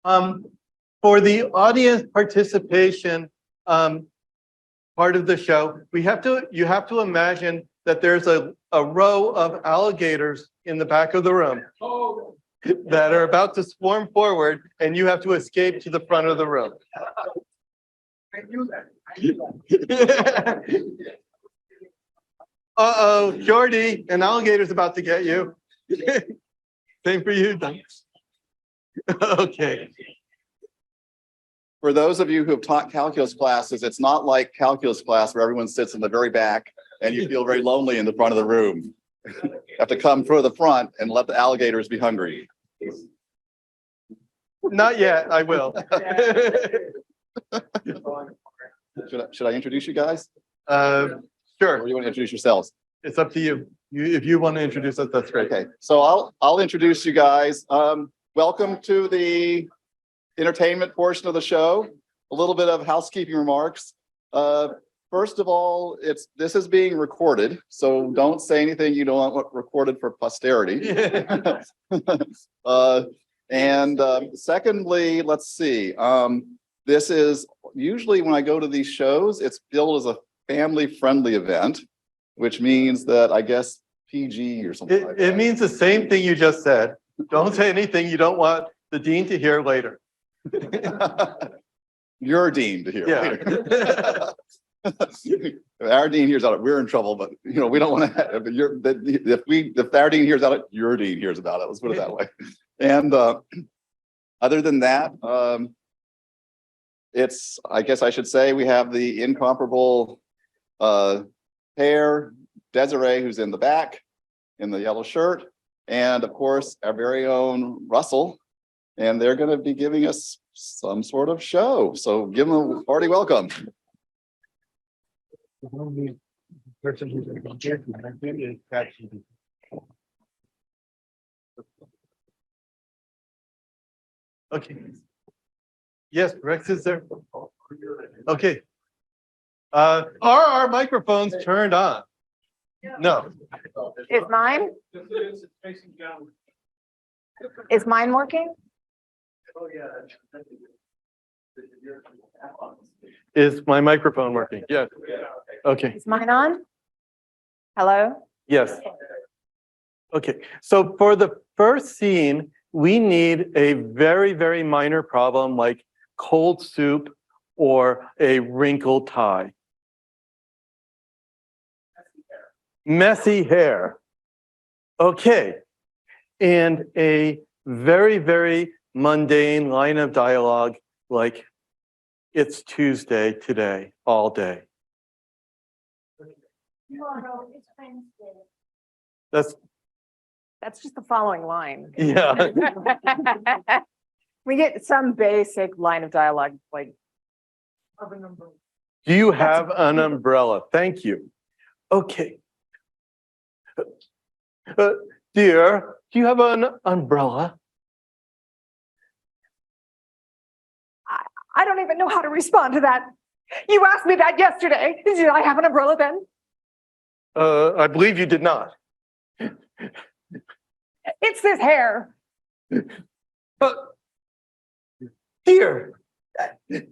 Um, for the audience participation part of the show, you have to imagine that there's a row of alligators in the back of the room that are about to swarm forward, and you have to escape to the front of the room. I knew that. Uh-oh, Jordy, an alligator's about to get you. Same for you, Don. Okay. For those of you who have taught calculus classes, it's not like calculus class where everyone sits in the very back and you feel very lonely in the front of the room. You have to come through the front and let the alligators be hungry. Not yet, I will. Should I introduce you guys? Sure. Or do you want to introduce yourselves? It's up to you. If you want to introduce us, that's great. Okay, so I'll introduce you guys. Welcome to the entertainment portion of the show. A little bit of housekeeping remarks. First of all, this is being recorded, so don't say anything you don't want recorded for posterity. Secondly, let's see. This is usually when I go to these shows, it's billed as a family-friendly event, which means that I guess PG or something like that. It means the same thing you just said. Don't say anything you don't want the dean to hear later. Your dean to hear later. Our dean hears about it, we're in trouble, but we don't want to. If our dean hears about it, your dean hears about it. Let's put it that way. And other than that, I guess I should say we have the incomparable pair, Desiree, who's in the back in the yellow shirt, and of course our very own Russell, and they're going to be giving us some sort of show. So give them a hearty welcome. Okay. Yes, Rex is there. Okay. Are our microphones turned on? No. Is mine? Is mine working? Is my microphone working? Yes. Okay. Is mine on? Hello? Yes. Okay. So for the first scene, we need a very, very minor problem like cold soup or a wrinkled tie. Messy hair. Okay. And a very, very mundane line of dialogue like, it's Tuesday today, all day. Tomorrow is Wednesday. That's just the following line. yeah. We get some basic line of dialogue, like. Do you have an umbrella? Thank you. Okay. Dear, do you have an umbrella? I don't even know how to respond to that. You asked me that yesterday. Did I have an umbrella then? I believe you did not. It's this hair. But here. You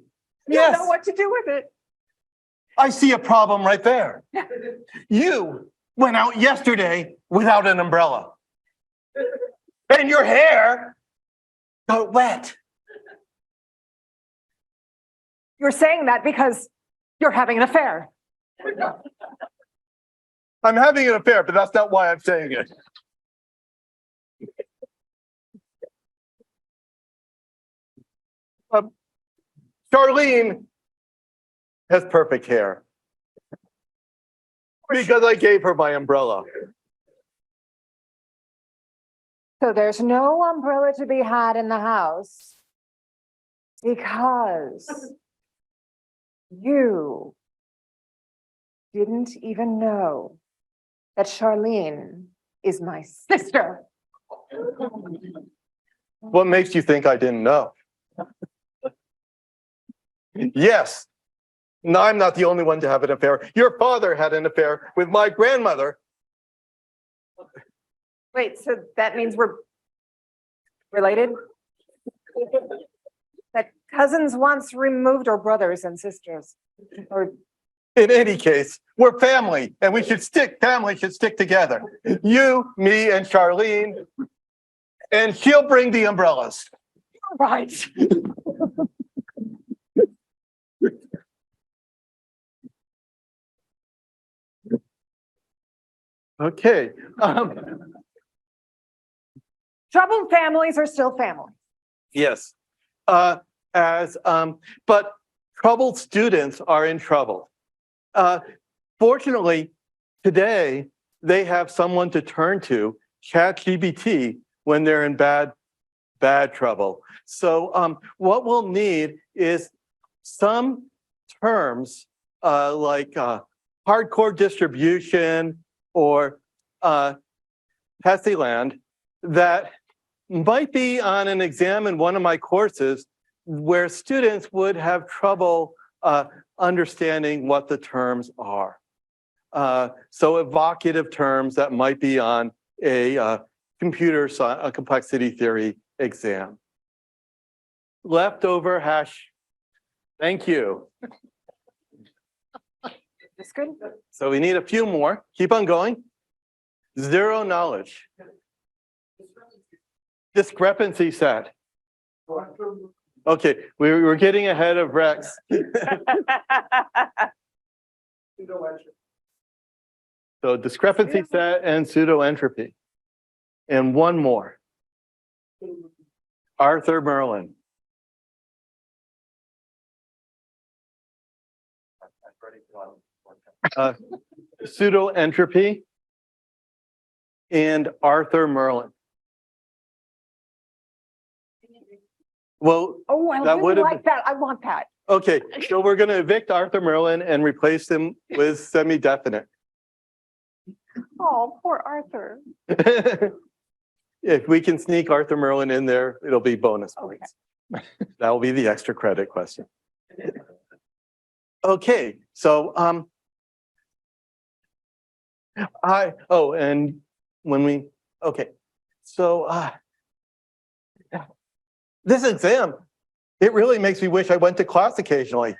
Yes, don't know what to do with it. I see a problem right there. You went out yesterday without an umbrella. And your hair got wet. You're saying that because you're having an affair. I'm having an affair, but that's not why I'm saying it. Charlene has perfect hair because I gave her my umbrella. So there's no umbrella to be had in the house because you didn't even know that Charlene is my sister. What makes you think I didn't know? Yes. No, I'm not the only one to have an affair. Your father had an affair with my grandmother. Wait, so that means we're related? cousins once removed, or brothers and sisters, or In any case, we're family and family should stick together. You, me, and Charlene. And she'll bring the umbrellas. right. Okay. Troubled families are still family. Yes. But troubled students are in trouble. Fortunately, today they have someone to turn to, ChatGPT, when they're in bad trouble. So what we'll need is some terms like hardcore distribution or Pessyland that might be on an exam in one of my courses where students would have trouble understanding what the terms are. So evocative terms that might be on a complexity theory exam. Leftover hash. Thank you. That's good. So we need a few more. Keep on going. Zero knowledge. Discrepancy set. Okay, we're getting ahead of Rex. So discrepancy set and pseudo entropy. And one more. Arthur Merlin. Pseudo entropy and Arthur Merlin. Well, Oh, I that really would have like that. I want that. okay, so we're going to evict Arthur Merlin and replace him with semi-definite. Oh, poor Arthur. If we can sneak Arthur Merlin in there, it'll be bonus points. That will be the extra credit question. Okay, so and when we so this exam, it really makes me wish I went to class occasionally.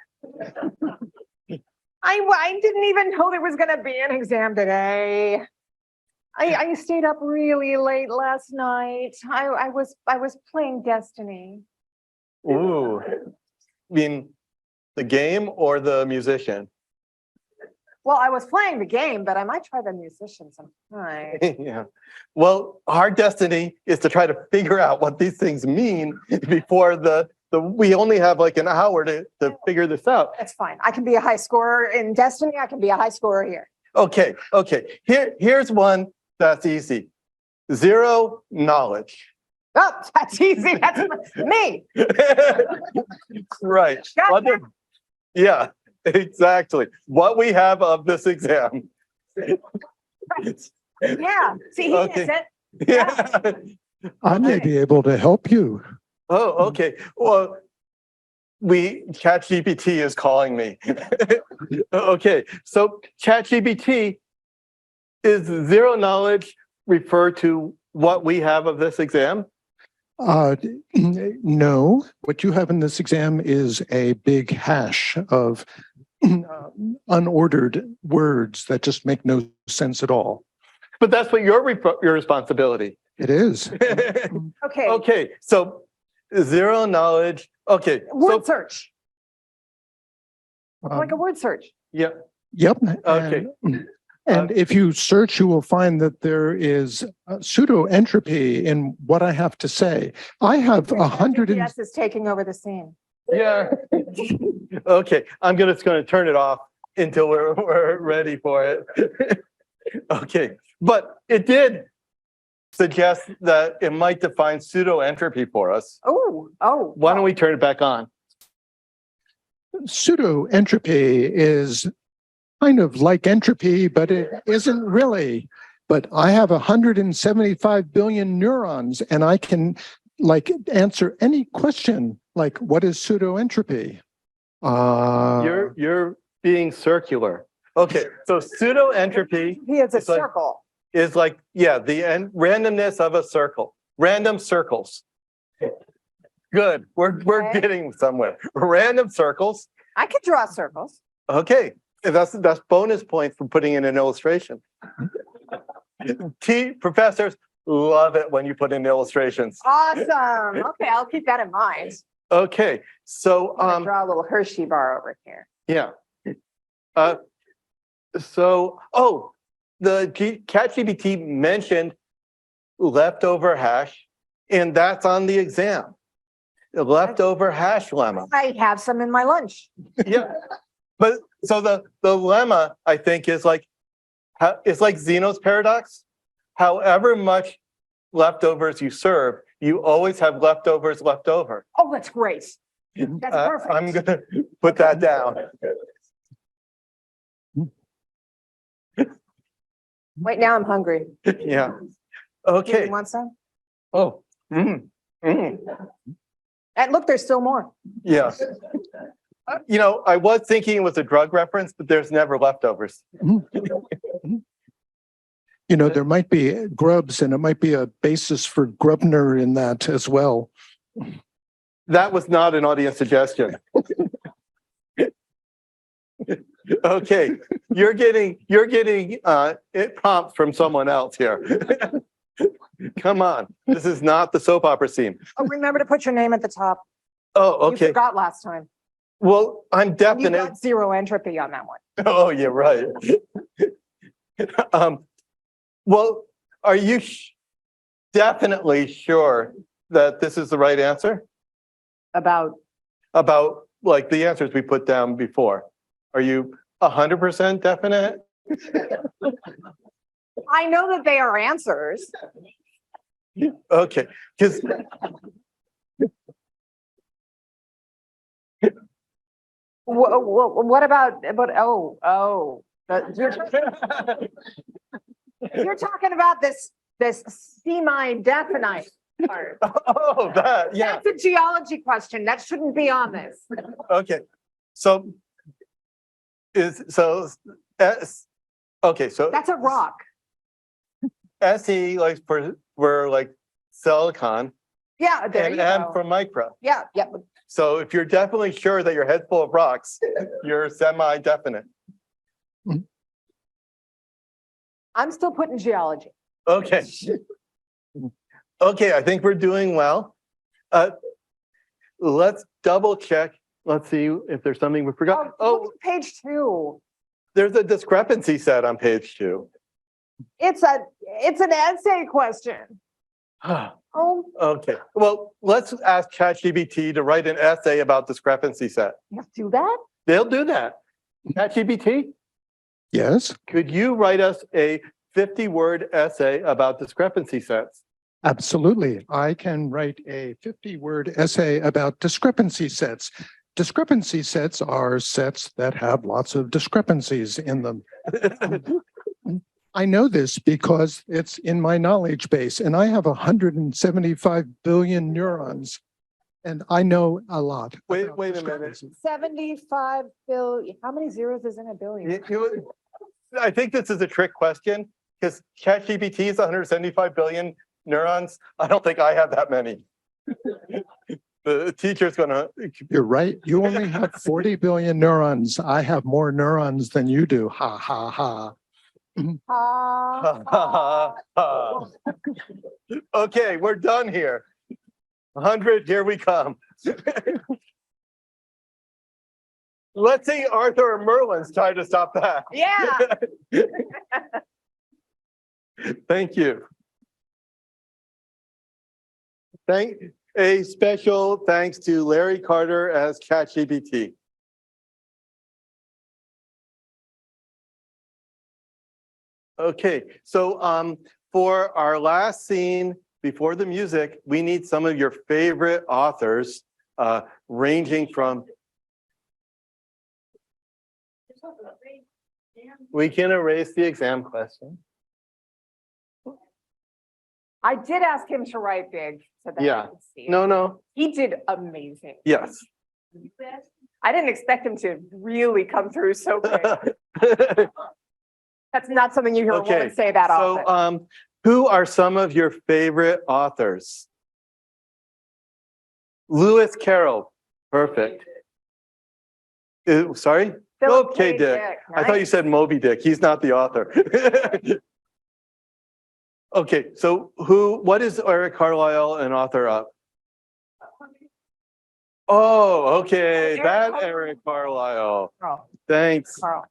I didn't even know there was going to be an exam today. I stayed up really late last night. I was playing Destiny. Ooh, I mean the game or the musician? Well, I was playing the game, but I might try the musician sometime. Yeah. Well, our destiny is to try to figure out what these things mean before we only have like an hour to figure this out. That's fine. I can be a high scorer in Destiny. I can be a high scorer here. Okay. Here's one that's easy. Zero knowledge. Oh, that's easy. That's me. Right. Got that. Yeah, exactly. What we have of this exam. Yeah. See, he Okay. gets it. Yeah. I may be able to help you. Oh, okay. Well, ChatGPT is calling me. Okay, so ChatGPT, is zero knowledge refer to what we have of this exam? No, what you have in this exam is a big hash of unordered words that just make no sense at all. But that's what your responsibility. It is. Okay. Okay, so zero knowledge. Okay, Word search. Um, Like a word search. yeah. Yep. Okay. And if you search, you will find that there is pseudo entropy in what I have to say. I have 100 and Yes, is taking over the scene. Yeah. Okay, I'm just going to turn it off until we're ready for it. Okay, but it did suggest that it might define pseudo entropy for us. Oh. Why don't we turn it back on? pseudo entropy is kind of like entropy, but it isn't really. But I have 175 billion neurons, and I can answer any question like, what is pseudo entropy? You're being circular. Okay, so pseudo entropy He is a It's like- circle. is like, yeah, the randomness of a circle, random circles. Good. We're Okay. getting somewhere. Random circles. I could draw circles. Okay. That's bonus points for putting in an illustration. Professors love it when you put in illustrations. Awesome. Okay, I'll keep that in mind. Okay. So I'm gonna draw a little Hershey bar over here. yeah. The ChatGPT mentioned leftover hash, and that's on the exam. The leftover hash lemma. I have some in my lunch. Yeah. But so the lemma, I think, is like it's like Zeno's paradox. However much leftovers you serve, you always have leftovers left over. Oh, that's great. That's perfect. I'm gonna put that down. Wait, now I'm hungry. Yeah. Do Okay. you want some? Oh. Mm. Mm. And look, there's still more. Yeah. I was thinking it was a drug reference, but there's never leftovers. There might be grubs and it might be a basis for Grubner in that as well. That was not an audience suggestion. Okay, you're getting prompts from someone else here. Come on, this is not the soap opera scene. Oh, remember to put your name at the top. Oh, You okay. forgot last time. Well, I'm You definite. got zero entropy on that one. Oh, yeah, right. Well, are you definitely sure that this is the right answer About, about like the answers we put down before? Are you 100% definite? I know that they are answers. Okay, because What about, you're talking about this semi-definite part. oh, that, yeah. That's a geology question. That shouldn't be on this. Okay, so so That's a rock. SE like for like silicon Yeah, there and you M go. for micro. Yeah. So if you're definitely sure that your head's full of rocks, you're semi-definite. I'm still putting geology. Okay. Okay, I think we're doing well. Let's double check. Let's see if there's something we forgot. Look at page 2. There's a discrepancy set on page 2. It's an essay question. Oh, Okay, well, let's ask ChatGPT to write an essay about discrepancy set. you have to do that? They'll do that. ChatGPT, Yes, could you write us a 50-word essay about discrepancy sets? absolutely. I can write a 50-word essay about discrepancy sets. Discrepancy sets are sets that have lots of discrepancies in them. I know this because it's in my knowledge base, and I have 175 billion neurons, and I know a lot. Wait about a minute. discrepancies. 75 billion. How many zeros is in a billion? I think this is a trick question because ChatGPT is 175 billion neurons. I don't think I have that many. The teacher's gonna. You're right. You only have 40 billion neurons. I have more neurons than you do. Ha, ha, ha. Okay, we're done here. 100, here we come. Let's see Arthur or Merlin's trying to stop that. Yeah. Thank you. A special thanks to Larry Carter as ChatGPT. Okay, so for our last scene before the music, we need some of your favorite authors, ranging from. We can erase the exam question. I did ask him to write big so that Yeah. I could see it. No. He did amazing. Yes. I didn't expect him to really come through so big. That's not something you hear a Okay, woman say that often. So, who are some of your favorite authors? Lewis Carroll, perfect. Sorry? Philip Okay, K. Dick. I thought you Nice. said Moby Dick. He's not the author. Okay, so what is Eric Carlisle an author of? Oh, okay, Eric that Carlisle. Eric Carlisle. Carl. Thanks. Carl.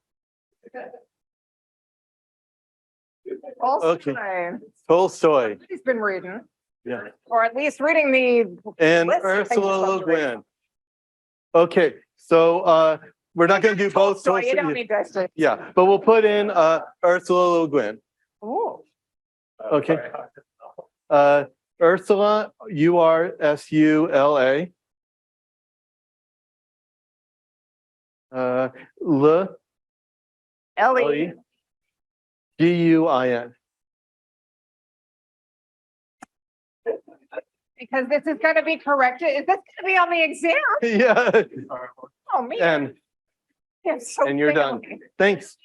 Okay. Tolstoy, He's been reading, yeah, or at least reading the. and list of things he's Ursula supposed to read. Le Guin. Okay, so we're not going to do both. Tolstoy, you don't Tolstoy. need this. To- Yeah, but we'll put in Ursula Le Guin. Ooh. Okay. Ursula, Ursula. Le Ellie. Guin. Because this is going to be corrected. Is this going to be on the exam? Yeah, Oh, man. and It's so you're done. failing. Thanks.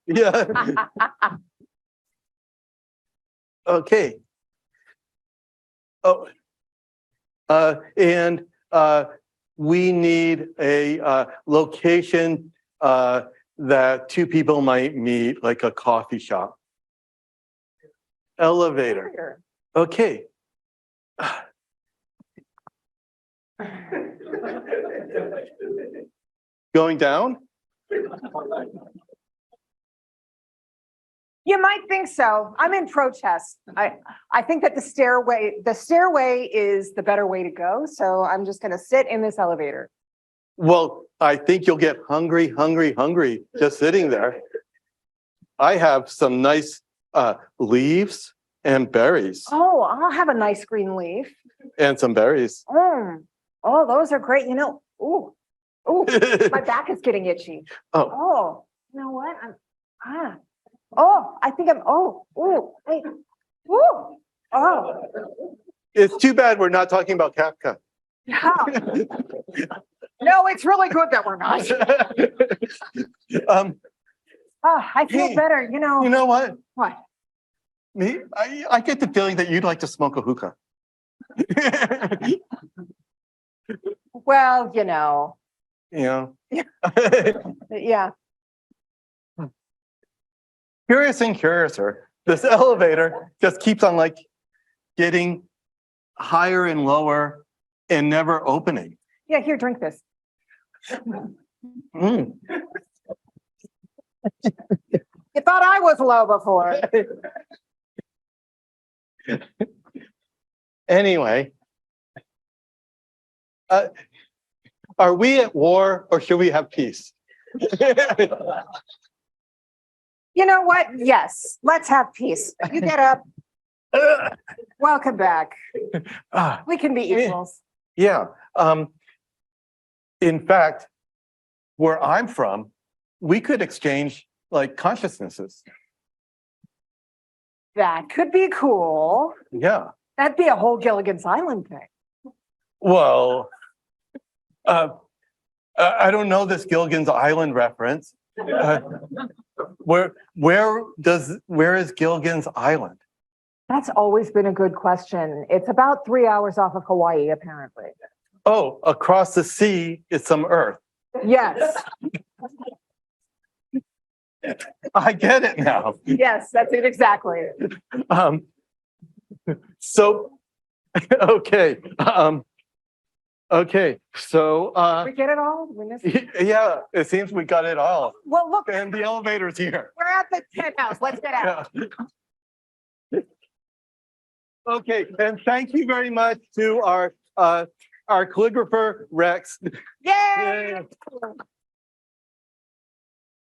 Yeah. Okay. Oh, and we need a location that two people might meet, like a coffee shop. Elevator. Okay. Going down? You might think so. I'm in protest. I think that the stairway is the better way to go. So I'm just going to sit in this elevator. Well, I think you'll get hungry just sitting there. I have some nice leaves and berries Oh, I'll have a nice green leaf. and some berries. Oh, those are great. You know, ooh, my back is getting itchy. Oh, Oh, you know what? I think I'm, hey, it's too bad we're not talking about Kafka. yeah. No, it's really good that we're not. I feel Hey, better, you know. You know what? What? Me, I get the feeling that you'd like to smoke a hookah. Well, you know, You know? yeah. Curious and curiouser. This elevator just keeps on like getting higher and lower and never opening. Yeah, here, drink this. Mm. You thought I was low before. Anyway, are we at war or should we have peace? You know what? Yes, let's have peace. You get up. Welcome back. Ah, We can be equals. yeah. In fact, where I'm from, we could exchange like consciousnesses. That could be cool. Yeah. That'd be a whole Gilligan's Island thing. Well, I don't know this Gilligan's Island reference. Where is Gilligan's Island? That's always been a good question. It's about 3 hours off of Hawaii, apparently. Oh, across the sea is some Earth. Yes, I get it now. yes, that's it exactly. So, okay. Okay. So, We get it all? We missed it? yeah, it seems we got it all. Well, look, And the elevator's here. we're at the tent house. Let's get out. Yeah. Okay, and thank you very much to our calligrapher Rex. Yay!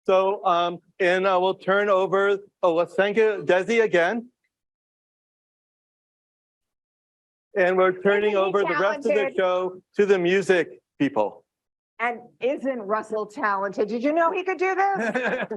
So, and I will turn over. Oh, let's thank you, Desi, again. And we're turning Isn't he over the rest of the talented? show to the music people. And isn't Russell talented? Did you know he could do this?